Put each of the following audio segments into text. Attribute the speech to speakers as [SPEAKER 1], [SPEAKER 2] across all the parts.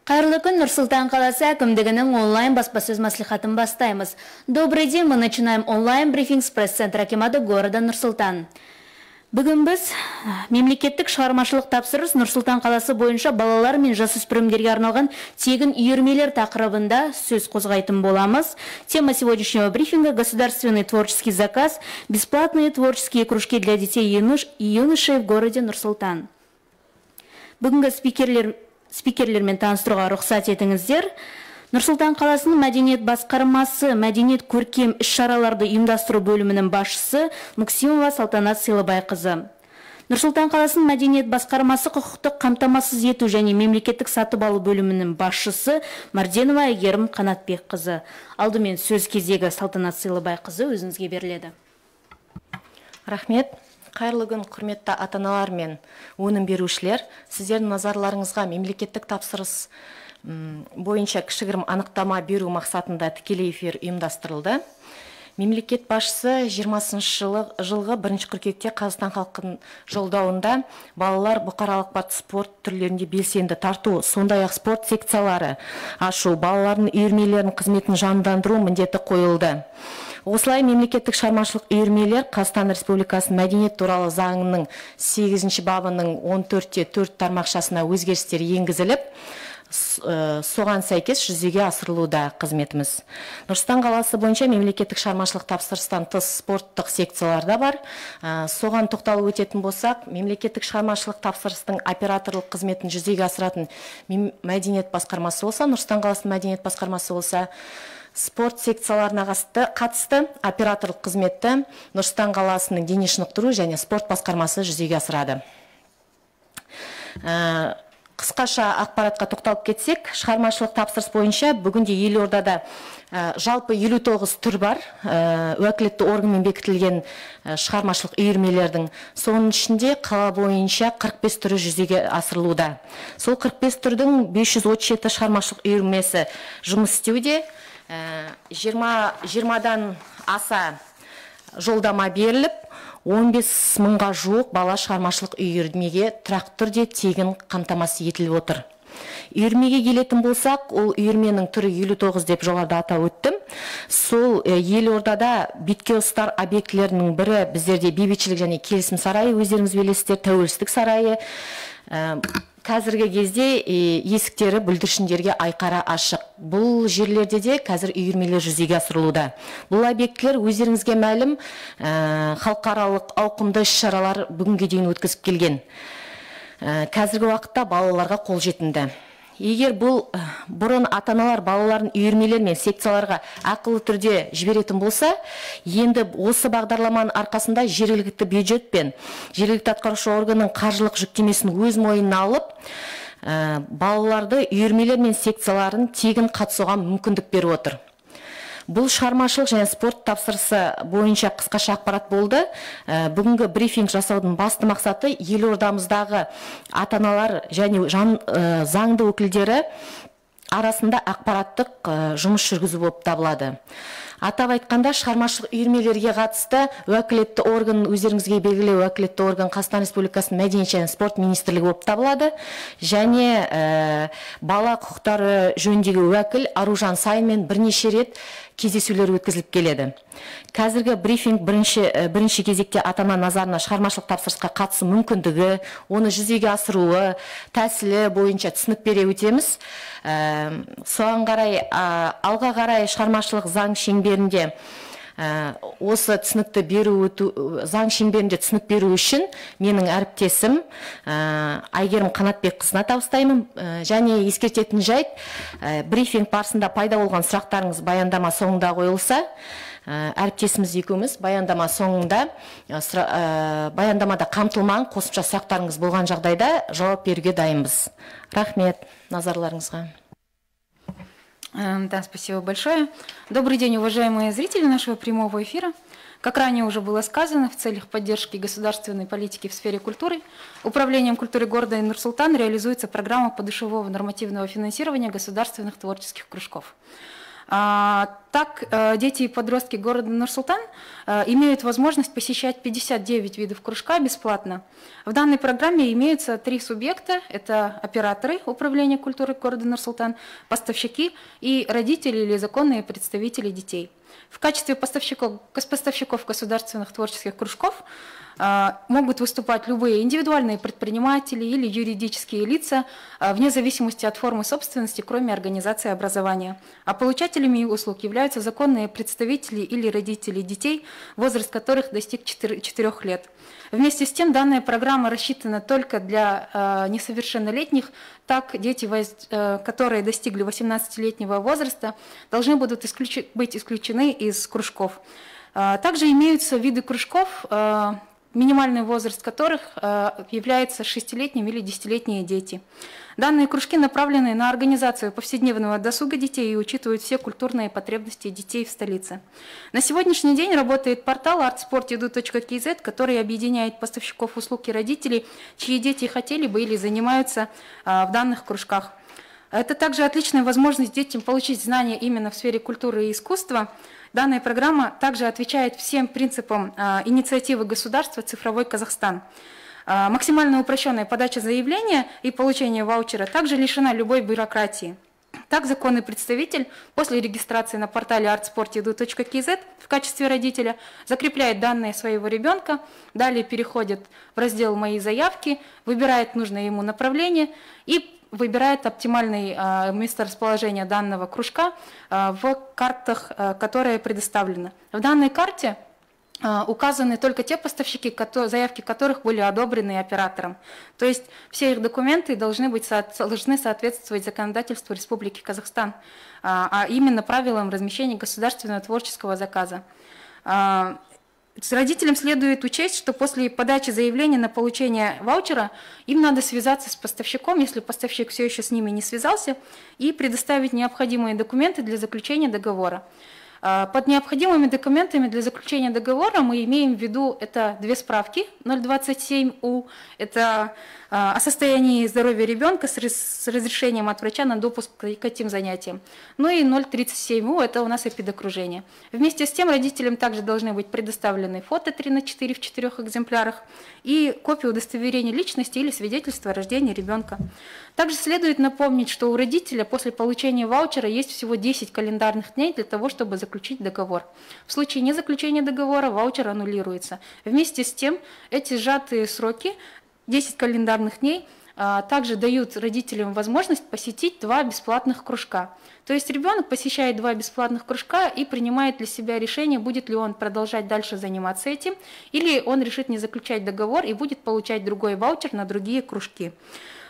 [SPEAKER 1] Қайырлы күн, Нұр-Сұлтан қаласы әкімдігінің онлайн баспасөз маслихатын бастаймыз. Добрый день, мы начинаем онлайн брифинг с пресс-центра Акимата города Нұр-Сұлтан. Бүгін біз мемлекеттік шығармашылық тапсырыс Нұр-Сұлтан қаласы бойынша балалар мен жасөспірімдерге арналған тегін үйірмелер тақырыбында сөз қозғайтын боламыз. Тема сегодняшнего брифинга – государственный творческий заказ, бесплатные творческие кружки для детей и юношей в городе Нұр-Сұлтан. Бүгінгі спикерлермен таныстыруға рұқсат етіңіздер. Нұр-Сұлтан қаласының мәдениет басқармасы, мәдениет көркем іс-шараларды ұйымдастыру бөлімінің басшысы Максимова Салтанат Сыйлыбайқызы. Нұр-Сұлтан қаласының мәдениет басқармасы құқықтық қамтамасыз ету және мемлекеттік сатып алу бөлімінің басшысы Марденова Әйгерім Қанатбекқызы. Алдымен сөз кезегі Салтанат Сыйлыбайқызы өзіңізге беріледі.
[SPEAKER 2] Рахмет. Қайырлы күн, құрметті ата-аналар мен өнім берушілер. Сіздердің назарларыңызға мемлекеттік тапсырыс бойынша кішігірім анықтама беру мақсатында тікелей эфир ұйымдастырылды. Мемлекет басшысы 20 жылғы 1 қыркүйекте Қазақстан халқының жолдауында балалар бұқаралық спорт түрлерінде белсенді тарту, сондай-ақ спорт секциялары ашу, балалардың үйірмелерінің қызметін жандандыру міндеті қойылды. Осылай мемлекеттік шығармашылық үйірмелер Қазақстан Республикасының мәдениет туралы заңының 8 бабының 14-4 тармақшасына өзгерістер енгізіліп, соған сәйкес жүзеге асырылуда қызметіміз. Нұр-Сұлтан қаласы бойынша мемлекеттік шығармашылық тапсырыстан тыс спорттық секцияларда бар. Соған тоқталып өтетін болсақ, мемлекеттік шығармашылық тапсырыстың операторлық қызметін жүзеге асыратын мәдениет басқармасы болса, Нұр-Сұлтан қаласының мәдениет басқармасы болса, спорт секцияларына қатысты операторлық қызметті Нұр-Сұлтан қаласының дене шынықтыру және спорт басқармасы жүзеге асырады. Қысқаша ақпаратқа тоқталып кетсек, шығармашылық тапсырыс бойынша бүгінде елордада жалпы 59 түр бар, уәкілетті органмен бекітілген шығармашылық үйірмелердің. Соның ішінде қала бойынша 45 түрі жүзеге асырылуда. Сол 45 түрдің 537 шығармашылық үйірмесі жұмыс істеуде. 20-дан аса жолдама беріліп, 15 мыңға жуық бала шығармашылық үйірмеге тұрақты түрде тегін қамтамасыз етіліп отыр. Үйірмеге келетін болсақ, ол үйірменің түрі 59 деп жоғарыда атап өттім. Сол елордада беткеұстар объектілерінің бірі біздерде бейбітшілік және келісім сарайы, өздеріңіз білесіздер, тәуелсіздік сарайы. Қазіргі кезде есіктері бүлдіршіндерге айқара ашық. Бұл жерлерде де қазір үйірмелер жүзеге асырылуда. Бұл объектілер өздеріңізге мәлім халықаралық ауқымды іс-шаралар бүгінге дейін өткізіп келген. Қазіргі уақытта балаларға қолжетімді. Егер бұл бұрын ата-аналар балаларын үйірмелер мен секцияларға ақылы түрде жіберетін болса, енді осы бағдарламаның арқасында жергілікті бюджет пен жергілікті атқарушы органның қаржылық жүктемесін өз мойнына алып, балаларды үйірмелер мен секцияларын тегін қатысуға мүмкіндік беріп отыр. Бұл шығармашылық және спорт тапсырысы бойынша қысқаша ақпарат болды. Бүгінгі брифинг жасаудың басты мақсаты елордамыздағы ата-аналар және заңды өкілдері арасында ақпараттық жұмыс жүргізу болып табылады. Атап айтқанда, шығармашылық үйірмелерге қатысты уәкілетті орган, өздеріңізге белгілі уәкілетті орган Қазақстан Республикасының мәдениет және спорт министрлігі болып табылады. Және бала құқықтары жөніндегі уәкіл Аружан Сайынмен бірнеше рет кездесулер өткізіліп келеді. Қазіргі брифинг бірінші кезекте ата-ана назарына шығармашылық тапсырысқа қатысу мүмкіндігі, оны жүзеге асыруы, тәсілі бойынша түсінік бере өтеміз. Соған қарай, алға қарай шығармашылық заң шеңберінде осы түсінікті заң шеңберінде түсінік беру үшін менің әріптесім Әйгерім Қанатбекқызына табыстаймын. Және ескертетін жайт, брифинг барысында пайда болған сұрақтарыңыз баяндама соңында қойылса, әріптесіміз екеуміз баяндама соңында баяндамада қамтылмаған қосымша сұрақтарыңыз болған жағдайда жауап беруге дайынбыз. Рахмет назарларыңызға.
[SPEAKER 3] Да, спасибо большое. Добрый день, уважаемые зрители нашего прямого эфира. Как ранее уже было сказано, в целях поддержки государственной политики в сфере культуры Управлением культуры города Нур-Султан реализуется программа подушевого нормативного финансирования государственных творческих кружков. Так, дети и подростки города Нур-Султан имеют возможность посещать 59 видов кружка бесплатно. В данной программе имеются 3 субъекта. Это операторы управления культурой города Нур-Султан, поставщики и родители или законные представители детей. В качестве поставщиков государственных творческих кружков могут выступать любые индивидуальные предприниматели или юридические лица, вне зависимости от формы собственности, кроме организации образования. А получателями услуг являются законные представители или родители детей, возраст которых достиг 4 лет. Вместе с тем, данная программа рассчитана только для несовершеннолетних. Так, дети, которые достигли 18-летнего возраста, должны будут быть исключены из кружков. Также имеются виды кружков, минимальный возраст которых является 6-летним или 10-летние дети. Данные кружки направлены на организацию повседневного досуга детей и учитывают все культурные потребности детей в столице. На сегодняшний день работает портал artsportedu.kz, который объединяет поставщиков услуг и родителей, чьи дети хотели бы или занимаются в данных кружках. Это также отличная возможность детям получить знания именно в сфере культуры и искусства. Данная программа также отвечает всем принципам инициативы государства «Цифровой Казахстан». Максимально упрощенная подача заявления и получение ваучера также лишена любой бюрократии. Так, законный представитель после регистрации на портале artsportedu.kz в качестве родителя закрепляет данные своего ребенка, далее переходит в раздел «Мои заявки», выбирает нужное ему направление и выбирает оптимальное месторасположение данного кружка в картах, которые предоставлены. В данной карте указаны только те поставщики, заявки которых были одобрены оператором. То есть все их документы должны соответствовать законодательству Республики Казахстан, а именно правилам размещения государственного творческого заказа. Родителям следует учесть, что после подачи заявления на получение ваучера им надо связаться с поставщиком, если поставщик все еще с ними не связался, и предоставить необходимые документы для заключения договора. Под необходимыми документами для заключения договора мы имеем в виду это 2 справки 027У, это о состоянии здоровья ребенка с разрешением от врача на допуск к этим занятиям. Ну и 037У, это у нас эпидокружение. Вместе с тем родителям также должны быть предоставлены фото 3×4 в 4 экземплярах и копия удостоверения личности или свидетельства о рождении ребенка. Также следует напомнить, что у родителя после получения ваучера есть всего 10 календарных дней для того, чтобы заключить договор. В случае незаключения договора ваучер аннулируется. Вместе с тем эти сжатые сроки, 10 календарных дней, также дают родителям возможность посетить 2 бесплатных кружка. То есть ребенок посещает 2 бесплатных кружка и принимает для себя решение, будет ли он продолжать дальше заниматься этим, или он решит не заключать договор и будет получать другой ваучер на другие кружки.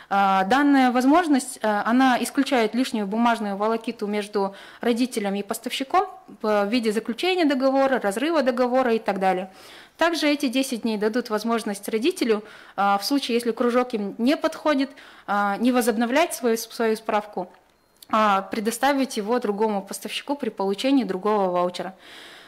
[SPEAKER 3] Данная возможность, она исключает лишнюю бумажную волокиту между родителем и поставщиком в виде заключения договора, разрыва договора и так далее. Также эти 10 дней дадут возможность родителю, в случае, если кружок им не подходит, не возобновлять свою справку, а предоставить его другому поставщику при получении другого ваучера.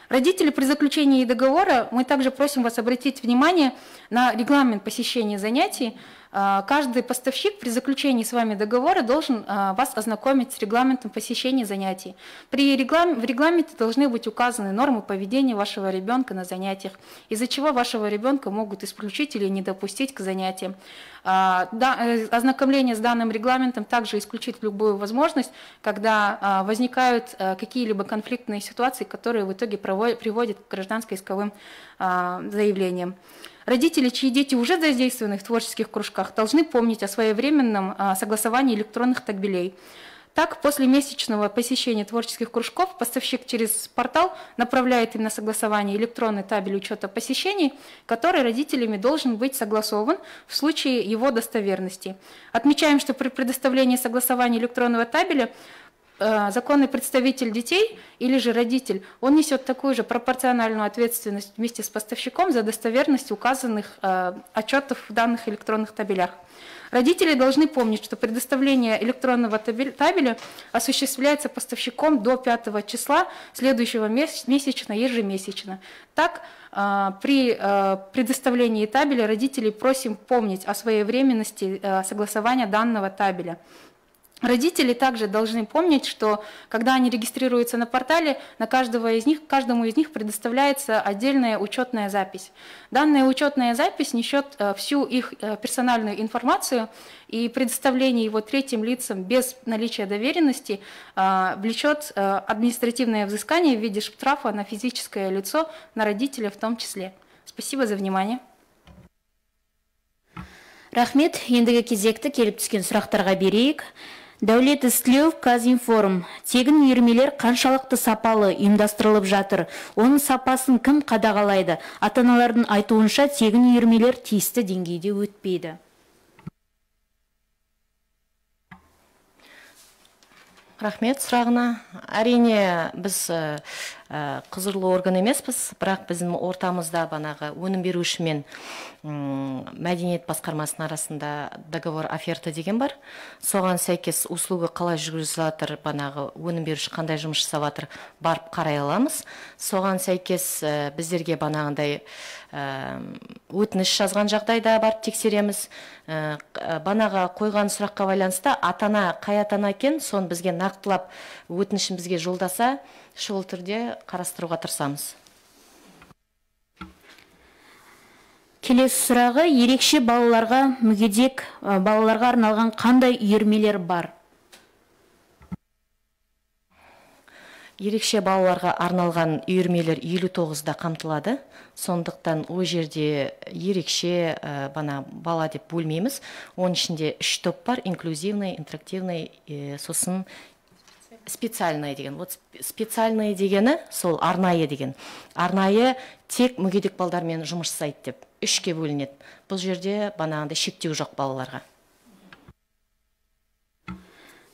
[SPEAKER 3] Родители, при заключении договора мы также просим вас обратить внимание на регламент посещения занятий. Каждый поставщик при заключении с вами договора должен вас ознакомить с регламентом посещения занятий. В регламенте должны быть указаны нормы поведения вашего ребенка на занятиях, из-за чего вашего ребенка могут исключить или не допустить к занятиям. Ознакомление с данным регламентом также исключит любую возможность, когда возникают какие-либо конфликтные ситуации, которые в итоге приводят к гражданско-исковым заявлениям. Родители, чьи дети уже задействованы в творческих кружках, должны помнить о своевременном согласовании электронных тагбелей. Так, после месячного посещения творческих кружков поставщик через портал направляет им на согласование электронный табель учета посещений, который родителями должен быть согласован в случае его достоверности. Отмечаем, что при предоставлении согласования электронного табеля законный представитель детей или же родитель, он несет такую же пропорциональную ответственность вместе с поставщиком за достоверность указанных отчетов в данных электронных табелях. Родители должны помнить, что предоставление электронного табеля осуществляется поставщиком до 5 числа следующего месячно, ежемесячно. Так, при предоставлении табеля родителей просим помнить о своевременности согласования данного табеля. Родители также должны помнить, что когда они регистрируются на портале, каждому из них предоставляется отдельная учетная запись. Данная учетная запись несет всю их персональную информацию, и предоставление его третьим лицам без наличия доверенности влечет административное взыскание в виде штрафа на физическое лицо, на родителя в том числе. Спасибо за внимание.
[SPEAKER 1] Рахмет, ендігі кезекті келіп түскен сұрақтарға берейік. Дәулет Істілеуов, Казинформ. Тегін үйірмелер қаншалықты сапалы ұйымдастырылып жатыр? Оның сапасын кім қадағалайды? Ата-аналардың айтуынша тегін үйірмелер тиісті деңгейде өтпейді.
[SPEAKER 2] Рахмет сұрағына. Әрине біз құзырлы орган емеспіз, бірақ біздің ортамызда банағы өнім беруші мен мәдениет басқармасының арасында договор оферта деген бар. Соған сәйкес услуга қалай жүргізіліп жатыр, банағы өнім беруші қандай жұмыс жасап жатыр, барып қарай аламыз. Соған сәйкес біздерге банағындай өтініш жазған жағдайда барып тексереміз. Банаға қойған сұраққа байланысты атана қай атана екен, соны бізге нақтылап өтінішін бізге жолдаса, шұғыл түрде қарастыруға тырысамыз.
[SPEAKER 1] Келесі сұрағы, ерекше балаларға, мүгедек балаларға арналған қандай үйірмелер бар?
[SPEAKER 2] Ерекше балаларға арналған үйірмелер 59-да қамтылады. Сондықтан о жерде ерекше бала деп бөлмейміз. Оның ішінде 3 топ бар: инклюзивный, интерактивный, сосын специальный деген. Вот специальный дегені сол арнайы деген. Арнайы тек мүгедек балдармен жұмыс жасайды деп 3-ке бөлінеді. Бұл жерде банағында шектеу жоқ балаларға.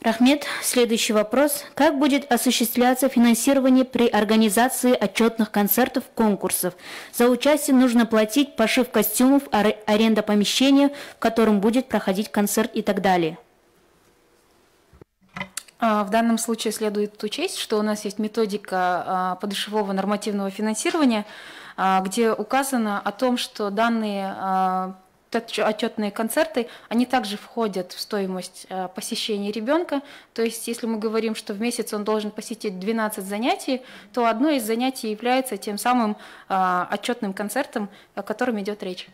[SPEAKER 1] Рахмет. Следующий вопрос. Как будет осуществляться финансирование при организации отчетных концертов, конкурсов? За участие нужно платить пошив костюмов, аренда помещения, в котором будет проходить концерт и так далее.
[SPEAKER 3] В данном случае следует учесть, что у нас есть методика подушевого нормативного финансирования, где указано о том, что данные отчетные концерты, они также входят в стоимость посещения ребенка. То есть, если мы говорим, что в месяц он должен посетить 12 занятий, то одно из занятий является тем самым отчетным концертом, о котором идет речь.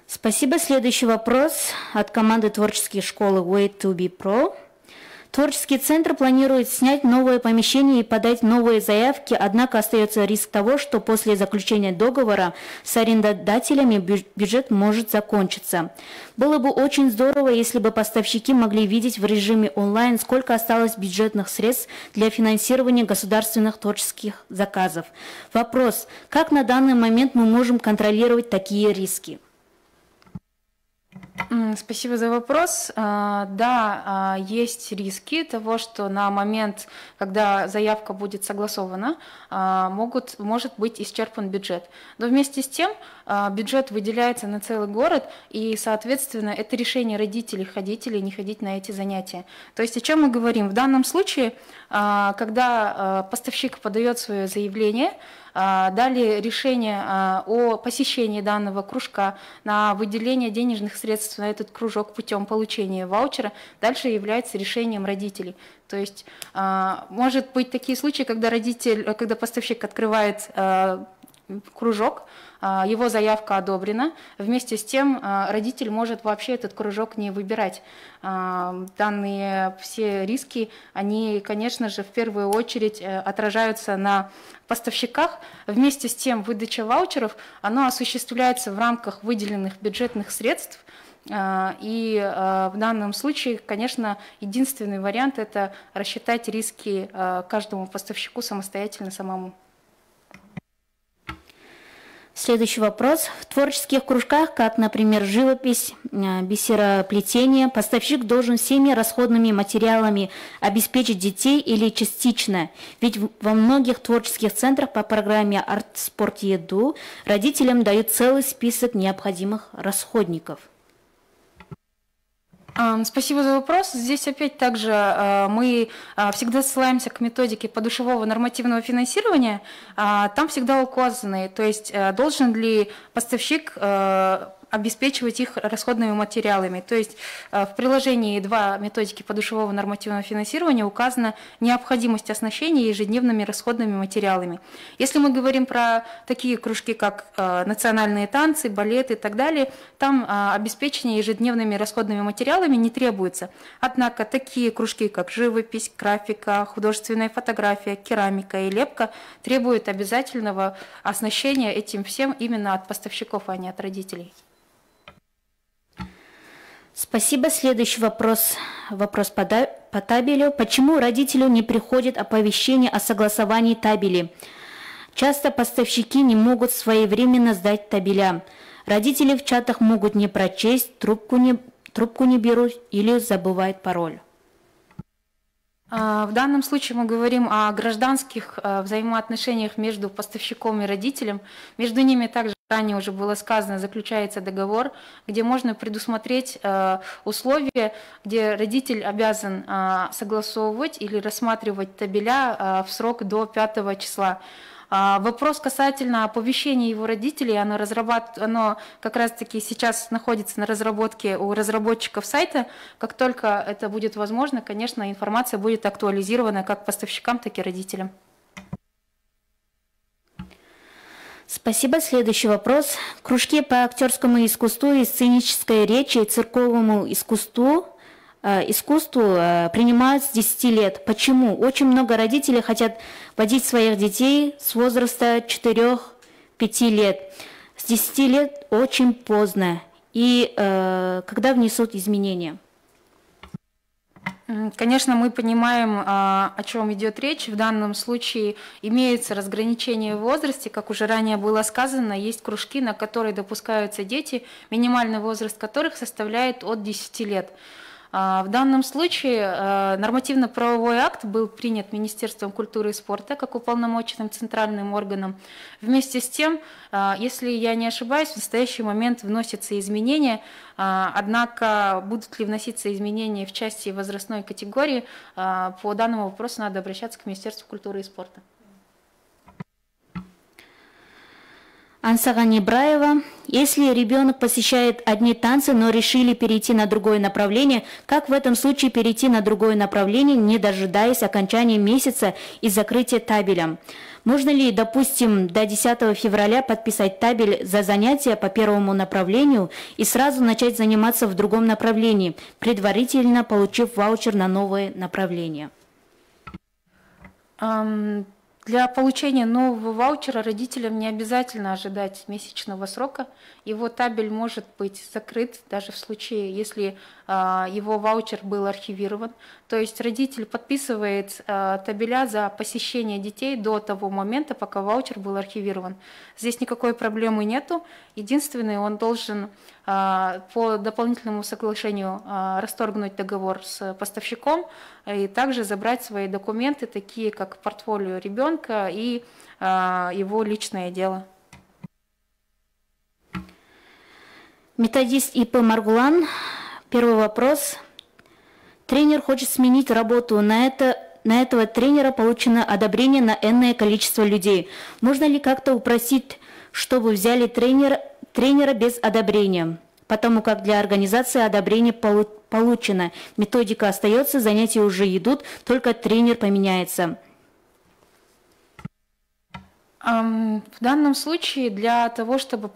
[SPEAKER 1] Спасибо. Следующий вопрос от команды творческой школы Way to be Pro. Творческий центр планирует снять новое помещение и подать новые заявки, однако остается риск того, что после заключения договора с арендодателями бюджет может закончиться. Было бы очень здорово, если бы поставщики могли видеть в режиме онлайн, сколько осталось бюджетных средств для финансирования государственных творческих заказов. Вопрос: как на данный момент мы можем контролировать такие риски?
[SPEAKER 3] Спасибо за вопрос. Да, есть риски того, что на момент, когда заявка будет согласована, может быть исчерпан бюджет. Но вместе с тем бюджет выделяется на целый город, и, соответственно, это решение родителей ходить или не ходить на эти занятия. То есть о чем мы говорим? В данном случае, когда поставщик подает свое заявление, дали решение о посещении данного кружка, на выделение денежных средств на этот кружок путем получения ваучера, дальше является решением родителей. То есть может быть такие случаи, когда поставщик открывает кружок, его заявка одобрена, вместе с тем родитель может вообще этот кружок не выбирать. Данные все риски, они, конечно же, в первую очередь отражаются на поставщиках. Вместе с тем выдача ваучеров, она осуществляется в рамках выделенных бюджетных средств. И в данном случае, конечно, единственный вариант – это рассчитать риски каждому поставщику самостоятельно самому.
[SPEAKER 1] Следующий вопрос. В творческих кружках, как, например, живопись, бисероплетение, поставщик должен всеми расходными материалами обеспечить детей или частично. Ведь во многих творческих центрах по программе «Арт, спорт, еду» родителям дают целый список необходимых расходников.
[SPEAKER 3] Спасибо за вопрос. Здесь опять также мы всегда ссылаемся к методике подушевого нормативного финансирования. Там всегда указаны, то есть должен ли поставщик обеспечивать их расходными материалами. То есть в приложении 2 методики подушевого нормативного финансирования указана необходимость оснащения ежедневными расходными материалами. Если мы говорим про такие кружки, как национальные танцы, балеты и так далее, там обеспечение ежедневными расходными материалами не требуется. Однако такие кружки, как живопись, графика, художественная фотография, керамика и лепка требуют обязательного оснащения этим всем именно от поставщиков, а не от родителей.
[SPEAKER 1] Спасибо. Следующий вопрос. Вопрос по табелю. Почему родителю не приходит оповещение о согласовании табели? Часто поставщики не могут своевременно сдать табеля. Родители в чатах могут не прочесть, трубку не берут или забывают пароль.
[SPEAKER 3] В данном случае мы говорим о гражданских взаимоотношениях между поставщиком и родителем. Между ними также ранее уже было сказано, заключается договор, где можно предусмотреть условия, где родитель обязан согласовывать или рассматривать табеля в срок до 5 числа. Вопрос касательно оповещения его родителей, оно как раз-таки сейчас находится на разработке у разработчиков сайта. Как только это будет возможно, конечно, информация будет актуализирована как поставщикам, так и родителям.
[SPEAKER 1] Спасибо. Следующий вопрос. Кружки по актерскому искусству и сценической речи и церковному искусству принимают с 10 лет. Почему? Очень много родителей хотят водить своих детей с возраста 4-5 лет. С 10 лет очень поздно. И когда внесут изменения?
[SPEAKER 3] Конечно, мы понимаем, о чем идет речь. В данном случае имеется разграничение в возрасте. Как уже ранее было сказано, есть кружки, на которые допускаются дети, минимальный возраст которых составляет от 10 лет. В данном случае нормативно-правовой акт был принят Министерством культуры и спорта как уполномоченным центральным органом. Вместе с тем, если я не ошибаюсь, в настоящий момент вносятся изменения, однако будут ли вноситься изменения в части возрастной категории, по данному вопросу надо обращаться к Министерству культуры и спорта.
[SPEAKER 1] Ансаган Ибраева. Если ребенок посещает одни танцы, но решили перейти на другое направление, как в этом случае перейти на другое направление, не дожидаясь окончания месяца и закрытия табеля? Можно ли, допустим, до 10 февраля подписать табель за занятия по первому направлению и сразу начать заниматься в другом направлении, предварительно получив ваучер на новое направление?
[SPEAKER 3] Для получения нового ваучера родителям не обязательно ожидать месячного срока. Его табель может быть закрыт даже в случае, если его ваучер был архивирован. То есть родитель подписывает табеля за посещение детей до того момента, пока ваучер был архивирован. Здесь никакой проблемы нету. Единственное, он должен по дополнительному соглашению расторгнуть договор с поставщиком и также забрать свои документы, такие как портфолио ребенка и его личное дело.
[SPEAKER 1] Методист ИП Маргулан. Первый вопрос. Тренер хочет сменить работу. На этого тренера получено одобрение на энное количество людей. Можно ли как-то упросить, чтобы взяли тренера без одобрения? Потому как для организации одобрение получено. Методика остается, занятия уже идут, только тренер поменяется.
[SPEAKER 3] В данном случае для того, чтобы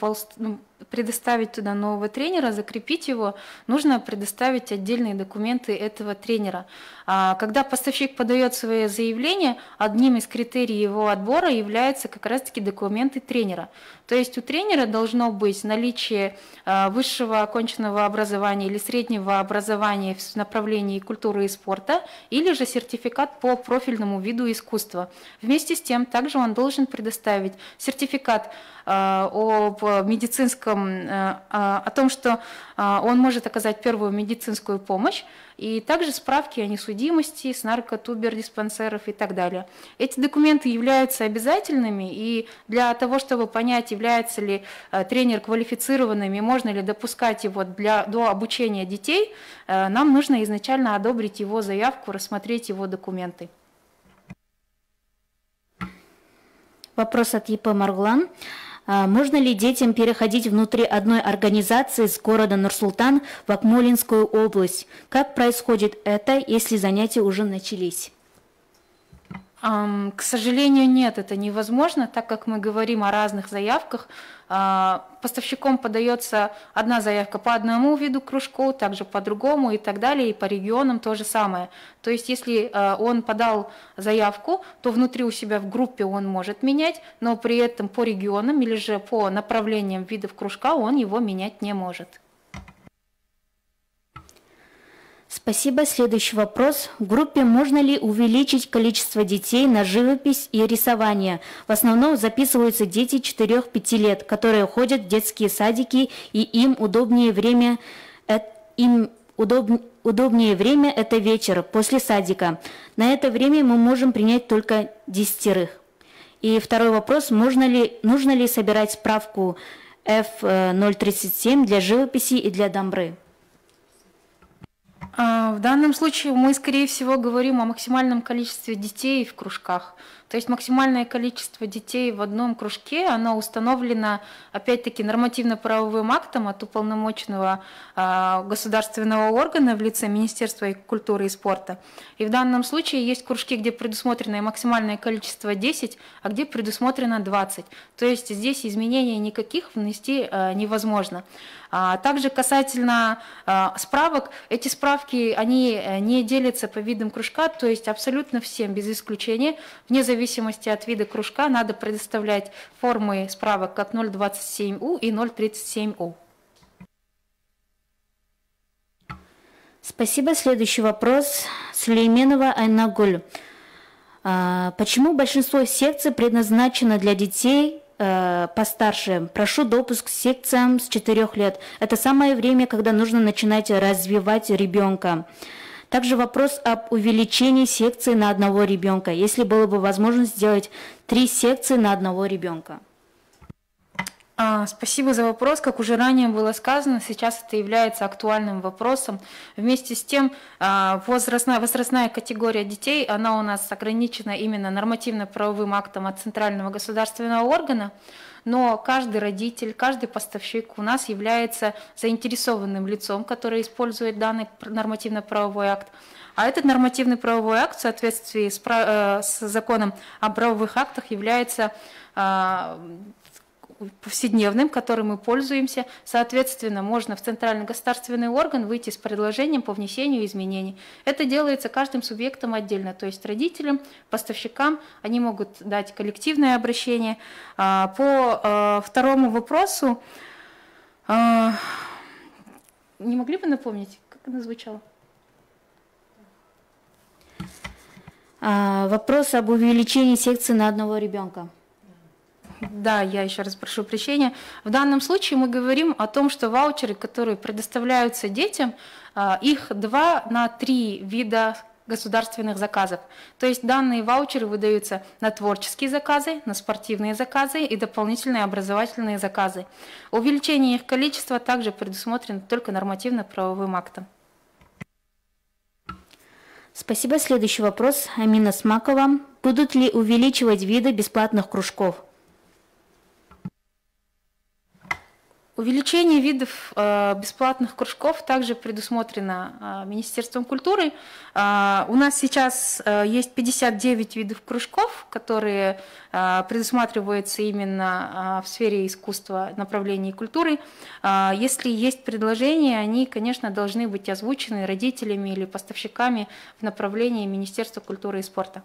[SPEAKER 3] предоставить туда нового тренера, закрепить его, нужно предоставить отдельные документы этого тренера. Когда поставщик подает свое заявление, одним из критерий его отбора являются как раз-таки документы тренера. То есть у тренера должно быть наличие высшего оконченного образования или среднего образования в направлении культуры и спорта, или же сертификат по профильному виду искусства. Вместе с тем, также он должен предоставить сертификат об медицинском о том, что он может оказать первую медицинскую помощь, и также справки о несудимости с наркотубердиспансеров и так далее. Эти документы являются обязательными, и для того, чтобы понять, является ли тренер квалифицированным и можно ли допускать его до обучения детей, нам нужно изначально одобрить его заявку, рассмотреть его документы.
[SPEAKER 1] Вопрос от ЕП «Маргулан». Можно ли детям переходить внутри одной организации с города Нур-Султан в Акмолинскую область? Как происходит это, если занятия уже начались?
[SPEAKER 3] К сожалению, нет, это невозможно, так как мы говорим о разных заявках. Поставщиком подается одна заявка по одному виду кружку, также по другому и так далее, и по регионам то же самое. То есть, если он подал заявку, то внутри у себя в группе он может менять, но при этом по регионам или же по направлениям видов кружка он его менять не может.
[SPEAKER 1] Спасибо. Следующий вопрос. В группе можно ли увеличить количество детей на живопись и рисование? В основном записываются дети 4-5 лет, которые ходят в детские садики, и им удобнее время это вечер после садика. На это время мы можем принять только 10. И второй вопрос. Нужно ли собирать справку F037 для живописи и для дамбры?
[SPEAKER 3] В данном случае мы, скорее всего, говорим о максимальном количестве детей в кружках. То есть максимальное количество детей в одном кружке, оно установлено, опять-таки, нормативно-правовым актом от уполномоченного государственного органа в лице Министерства культуры и спорта. И в данном случае есть кружки, где предусмотрено максимальное количество 10, а где предусмотрено 20. То есть здесь изменений никаких внести невозможно. Также касательно справок, эти справки, они не делятся по видам кружка, то есть абсолютно всем, без исключения, вне зависимости от вида кружка, надо предоставлять формы справок как 027У и 037У.
[SPEAKER 1] Спасибо. Следующий вопрос. Сулейменова Айнагуль. Почему большинство секций предназначено для детей постарше? Прошу допуск к секциям с 4 лет. Это самое время, когда нужно начинать развивать ребенка. Также вопрос об увеличении секций на одного ребенка, если было бы возможность сделать 3 секции на одного ребенка.
[SPEAKER 3] Спасибо за вопрос. Как уже ранее было сказано, сейчас это является актуальным вопросом. Вместе с тем, возрастная категория детей, она у нас ограничена именно нормативно-правовым актом от центрального государственного органа, но каждый родитель, каждый поставщик у нас является заинтересованным лицом, который использует данный нормативно-правовой акт. А этот нормативный-правовой акт в соответствии с законом о правовых актах является повседневным, которым мы пользуемся. Соответственно, можно в центральный государственный орган выйти с предложением по внесению изменений. Это делается каждым субъектом отдельно, то есть родителям, поставщикам, они могут дать коллективное обращение. По второму вопросу, не могли бы напомнить, как оно звучало?
[SPEAKER 1] Вопрос об увеличении секции на одного ребенка.
[SPEAKER 3] Да, я еще раз прошу прощения. В данном случае мы говорим о том, что ваучеры, которые предоставляются детям, их 2 на 3 вида государственных заказов. То есть данные ваучеры выдаются на творческие заказы, на спортивные заказы и дополнительные образовательные заказы. Увеличение их количества также предусмотрено только нормативно-правовым актом.
[SPEAKER 1] Спасибо. Следующий вопрос. Амина Смакова. Будут ли увеличивать виды бесплатных кружков?
[SPEAKER 3] Увеличение видов бесплатных кружков также предусмотрено Министерством культуры. У нас сейчас есть 59 видов кружков, которые предусматриваются именно в сфере искусства, направлений культуры. Если есть предложения, они, конечно, должны быть озвучены родителями или поставщиками в направлении Министерства культуры и спорта.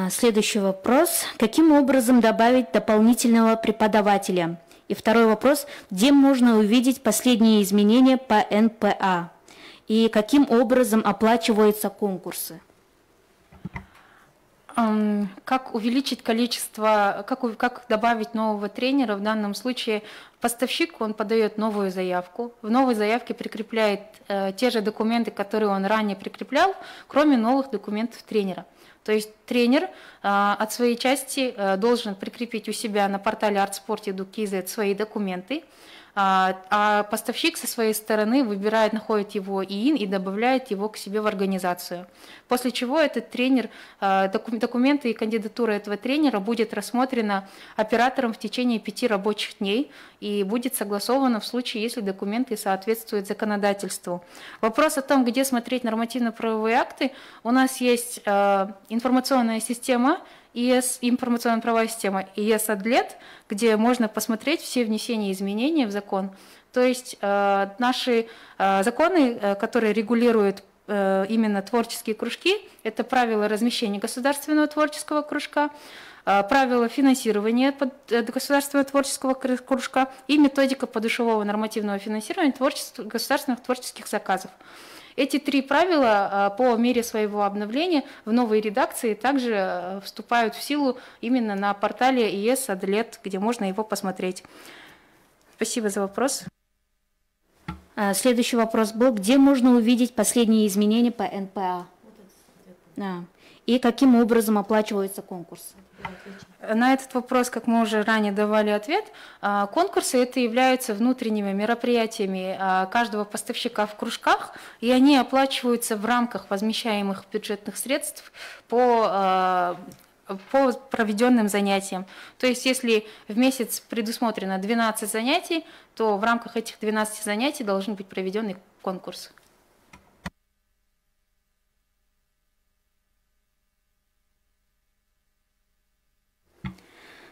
[SPEAKER 1] Следующий вопрос. Каким образом добавить дополнительного преподавателя? И второй вопрос. Где можно увидеть последние изменения по НПА? И каким образом оплачиваются конкурсы?
[SPEAKER 3] Как увеличить количество, как добавить нового тренера? В данном случае поставщик, он подает новую заявку. В новой заявке прикрепляет те же документы, которые он ранее прикреплял, кроме новых документов тренера. То есть тренер от своей части должен прикрепить у себя на портале artsport.edu.kz свои документы, а поставщик со своей стороны выбирает, находит его ИИН и добавляет его к себе в организацию. После чего этот тренер, документы и кандидатура этого тренера будет рассмотрена оператором в течение 5 рабочих дней и будет согласовано в случае, если документы соответствуют законодательству. Вопрос о том, где смотреть нормативно-правовые акты, у нас есть информационная система, информационно-правовая система ИС-Адлет, где можно посмотреть все внесения изменений в закон. То есть наши законы, которые регулируют именно творческие кружки, это правила размещения государственного творческого кружка, правила финансирования государственного творческого кружка и методика подушевого нормативного финансирования государственных творческих заказов. Эти 3 правила по мере своего обновления в новой редакции также вступают в силу именно на портале ИС-Адлет, где можно его посмотреть. Спасибо за вопрос.
[SPEAKER 1] Следующий вопрос был, где можно увидеть последние изменения по НПА? И каким образом оплачивается конкурс?
[SPEAKER 3] На этот вопрос, как мы уже ранее давали ответ, конкурсы это являются внутренними мероприятиями каждого поставщика в кружках, и они оплачиваются в рамках возмещаемых бюджетных средств по проведенным занятиям. То есть, если в месяц предусмотрено 12 занятий, то в рамках этих 12 занятий должен быть проведен конкурс.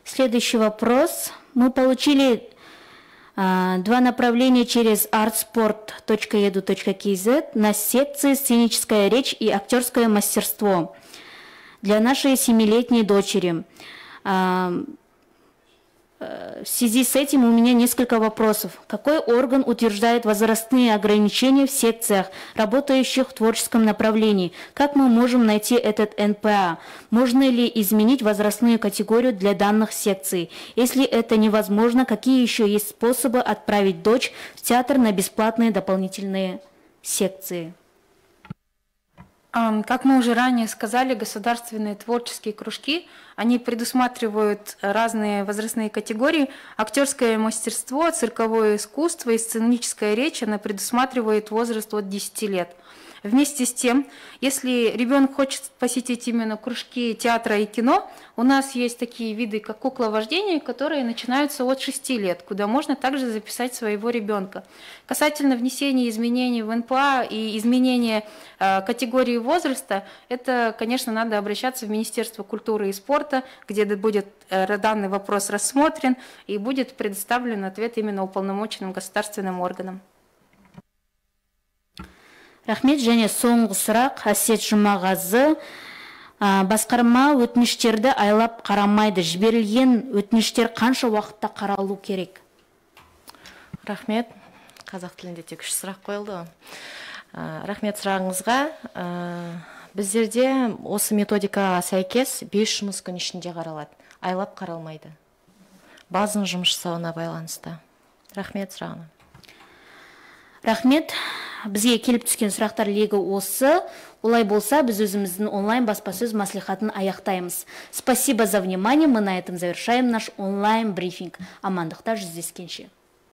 [SPEAKER 1] Следующий вопрос. Мы получили 2 направления через artsport.edu.kz на секции «Сценическая речь» и «Актерское мастерство» для нашей 7-летней дочери. В связи с этим у меня несколько вопросов. Какой орган утверждает возрастные ограничения в секциях, работающих в творческом направлении? Как мы можем найти этот НПА? Можно ли изменить возрастную категорию для данных секций? Если это невозможно, какие еще есть способы отправить дочь в театр на бесплатные дополнительные секции?
[SPEAKER 3] Как мы уже ранее сказали, государственные творческие кружки, они предусматривают разные возрастные категории. Актерское мастерство, цирковое искусство и сценическая речь, она предусматривает возраст от 10 лет. Вместе с тем, если ребенок хочет посетить именно кружки театра и кино, у нас есть такие виды, как кукловождение, которые начинаются от 6 лет, куда можно также записать своего ребенка. Касательно внесения изменений в НПА и изменения категории возраста, это, конечно, надо обращаться в Министерство культуры и спорта, где будет данный вопрос рассмотрен и будет предоставлен ответ именно уполномоченным государственным органам.
[SPEAKER 1] Рахмет, және соңғы сұрақ Әсет Жұмағазы. Басқарма өтініштерді айлап қарамайды. Жіберілген өтініштер қанша уақытта қаралу керек?
[SPEAKER 2] Рахмет. Қазақ тілінде тек 3 сұрақ қойылды. Рахмет сұрағыңызға. Біздерде осы методикаға сәйкес 5 жұмыс күн ішінде қаралады. Айлап қаралмайды. Базаның жұмыс жасауына байланысты. Рахмет сұрағына.
[SPEAKER 1] Рахмет. Бізге келіп түскен сұрақтар легі осы. Олай болса, біз өзіміздің онлайн баспасөз маслихатын аяқтаймыз. Спасибо за внимание. Мы на этом завершаем наш онлайн брифинг. Амандықта жүздескенше.